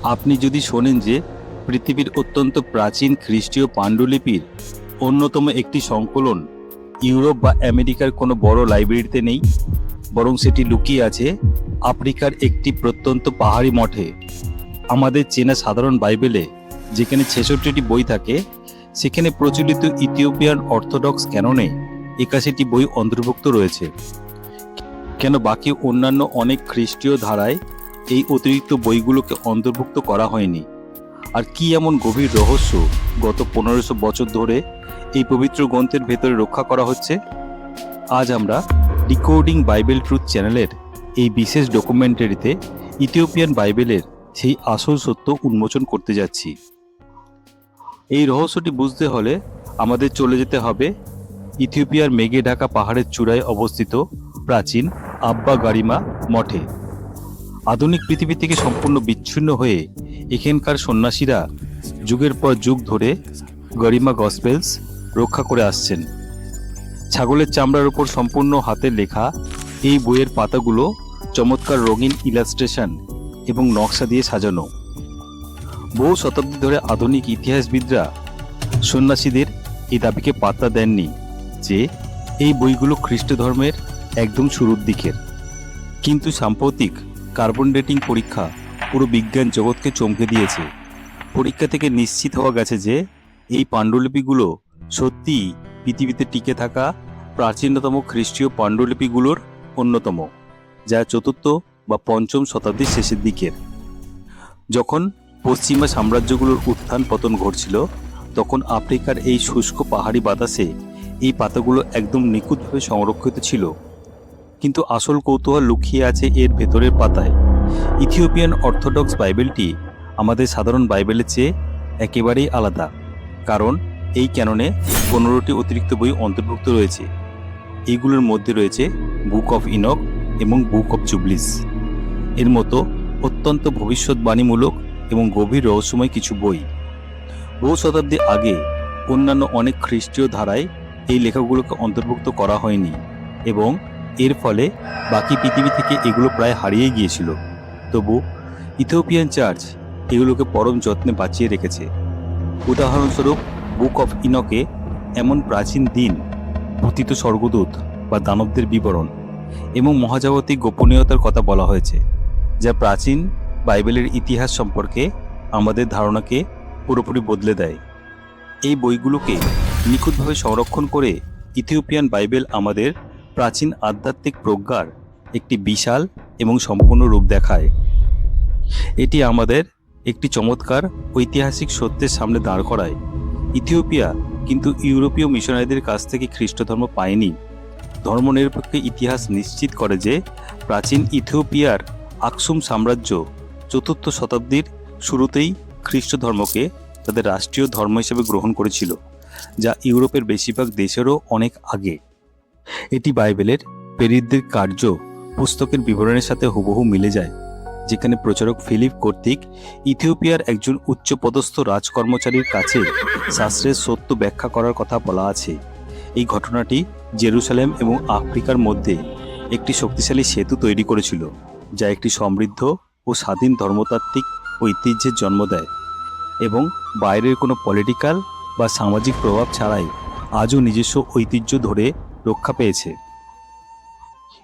আপনি যদি শোনেন যে পৃথিবীর অত্যন্ত প্রাচীন খ্রিস্টীয় পাণ্ডুলিপির অন্যতম একটি সংকলন ইউরোপ বা আমেরিকার কোনো বড় লাইব্রেরিতে নেই, বরং সেটি লুকিয়ে আছে আফ্রিকার একটি প্রত্যন্ত পাহাড়ি মঠে। আমাদের চেনা সাধারণ বাইবেলে যেখানে ৬৬টি বই থাকে, সেখানে প্রচলিত ইথিওপিয়ান অর্থোডক্স ক্যাননে ৮১টি বই অন্তর্ভুক্ত রয়েছে। কেন বাকি অন্যান্য অনেক খ্রিস্টীয় ধারায় এই অতিরিক্ত বইগুলোকে অন্তর্ভুক্ত করা হয়নি? আর কি এমন গভীর রহস্য গত ১৫০০ বছর ধরে এই পবিত্র গ্রন্থের ভেতরে রক্ষা করা হচ্ছে? আজ আমরা ডিকোডিং বাইবেল ট্রুথ চ্যানেলের এই বিশেষ ডকুমেন্টারিতে ইথিওপিয়ান বাইবেলের সেই আসল সত্য উন্মোচন করতে যাচ্ছি। এই রহস্যটি বুঝতে হলে আমাদের চলে যেতে হবে ইথিওপিয়ার মেঘে ঢাকা পাহাড়ের চূড়ায় অবস্থিত প্রাচীন আব্বা গারিমা মঠে। আধুনিক পৃথিবী থেকে সম্পূর্ণ বিচ্ছিন্ন হয়ে এখানকার সন্ন্যাসীরা যুগের পর যুগ ধরে গরিমা গসপেলস রক্ষা করে আসছেন। ছাগলের চামড়ার উপর সম্পূর্ণ হাতে লেখা এই বইয়ের পাতাগুলো চমৎকার রঙিন ইলাস্ট্রেশন এবং নকশা দিয়ে সাজানো। বহু শতাব্দী ধরে আধুনিক ইতিহাসবিদরা সন্ন্যাসীদের এই দাবিকে পাত্তা দেননি যে এই বইগুলো খ্রিস্ট ধর্মের একদম শুরুর দিকের। কিন্তু সাম্প্রতিক কার্বন ডেটিং পরীক্ষা পুরো বিজ্ঞান জগৎকে চমকে দিয়েছে। পরীক্ষা থেকে নিশ্চিত হওয়া গেছে যে এই পাণ্ডুলিপিগুলো সত্যিই পৃথিবীতে টিকে থাকা প্রাচীনতম খ্রিস্টীয় পাণ্ডুলিপিগুলোর অন্যতম, যা ৪র্থ বা ৫ম শতাব্দীর শেষের দিকের। যখন পশ্চিমা সাম্রাজ্যগুলোর উত্থান পতন ঘটছিল, তখন আফ্রিকার এই শুষ্ক পাহাড়ি বাতাসে এই পাতাগুলো একদম নিখুঁতভাবে সংরক্ষিত ছিল। কিন্তু আসল কৌতূহল লুকিয়ে আছে এর ভেতরের পাতায়। ইথিওপিয়ান অর্থোডক্স বাইবেলটি আমাদের সাধারণ বাইবেলের চেয়ে একেবারেই আলাদা, কারণ এই ক্যাননে ১৫টি অতিরিক্ত বই অন্তর্ভুক্ত রয়েছে। এইগুলোর মধ্যে রয়েছে বুক অফ ইনক এবং বুক অফ জুবলিস এর মতো অত্যন্ত ভবিষ্যৎবাণীমূলক এবং গভীর রহস্যময় কিছু বই। বহু শতাব্দী আগে অন্যান্য অনেক খ্রিস্টীয় ধারায় এই লেখাগুলোকে অন্তর্ভুক্ত করা হয়নি এবং এর ফলে বাকি পৃথিবী থেকে এগুলো প্রায় হারিয়ে গিয়েছিল। তবু ইথিওপিয়ান চার্চ এগুলোকে পরম যত্নে বাঁচিয়ে রেখেছে। উদাহরণস্বরূপ বুক অফ ইনকে এমন প্রাচীন দিন, পতিত স্বর্গদূত বা দানবদের বিবরণ এবং মহাজাগতিক গোপনীয়তার কথা বলা হয়েছে, যা প্রাচীন বাইবেলের ইতিহাস সম্পর্কে আমাদের ধারণাকে পুরোপুরি বদলে দেয়। এই বইগুলোকে নিখুঁতভাবে সংরক্ষণ করে ইথিওপিয়ান বাইবেল আমাদের প্রাচীন আধ্যাত্মিক প্রজ্ঞার একটি বিশাল এবং সম্পূর্ণ রূপ দেখায়। এটি আমাদের একটি চমৎকার ঐতিহাসিক সত্যের সামনে দাঁড় করায়। ইথিওপিয়া কিন্তু ইউরোপীয় মিশনারিদের কাছ থেকে খ্রিস্ট ধর্ম পায়নি। ধর্মনিরপেক্ষ ইতিহাস নিশ্চিত করে যে প্রাচীন ইথিওপিয়ার আকসুম সাম্রাজ্য ৪র্থ শতাব্দীর শুরুতেই খ্রিস্ট ধর্মকে তাদের রাষ্ট্রীয় ধর্ম হিসেবে গ্রহণ করেছিল, যা ইউরোপের বেশিরভাগ দেশেরও অনেক আগে। এটি বাইবেলের প্রেরিতদের কার্য পুস্তকের বিবরণের সাথে হুবহু মিলে যায়, যেখানে প্রচারক ফিলিপ কর্তৃক ইথিওপিয়ার একজন উচ্চপদস্থ রাজকর্মচারীর কাছে শাস্ত্রের সত্য ব্যাখ্যা করার কথা বলা আছে। এই ঘটনাটি জেরুসালেম এবং আফ্রিকার মধ্যে একটি শক্তিশালী সেতু তৈরি করেছিল, যা একটি সমৃদ্ধ ও স্বাধীন ধর্মতাত্ত্বিক ঐতিহ্যের জন্ম দেয় এবং বাইরের কোনো পলিটিক্যাল বা সামাজিক প্রভাব ছাড়াই আজও নিজস্ব ঐতিহ্য ধরে রক্ষা পেয়েছে।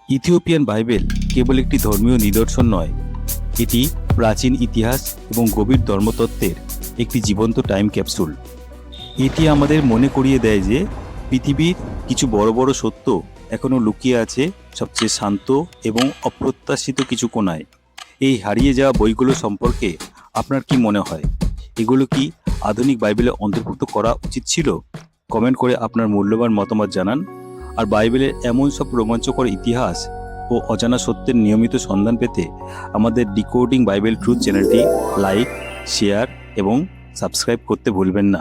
ইথিওপিয়ান বাইবেল কেবল একটি ধর্মীয় নিদর্শন নয়, এটি প্রাচীন ইতিহাস এবং গভীর ধর্মতত্ত্বের একটি জীবন্ত টাইম ক্যাপসুল। এটি আমাদের মনে করিয়ে দেয় যে পৃথিবীর কিছু বড় বড় সত্য এখনও লুকিয়ে আছে সবচেয়ে শান্ত এবং অপ্রত্যাশিত কিছু কোণায়। এই হারিয়ে যাওয়া বইগুলো সম্পর্কে আপনার কি মনে হয়? এগুলো কি আধুনিক বাইবেলে অন্তর্ভুক্ত করা উচিত ছিল? কমেন্ট করে আপনার মূল্যবান মতামত জানান। আর বাইবেলের এমন সব রোমাঞ্চকর ইতিহাস ও অজানা সত্যের নিয়মিত সন্ধান পেতে আমাদের ডিকোডিং বাইবেল ট্রুথ চ্যানেলটি লাইক, শেয়ার এবং সাবস্ক্রাইব করতে ভুলবেন না।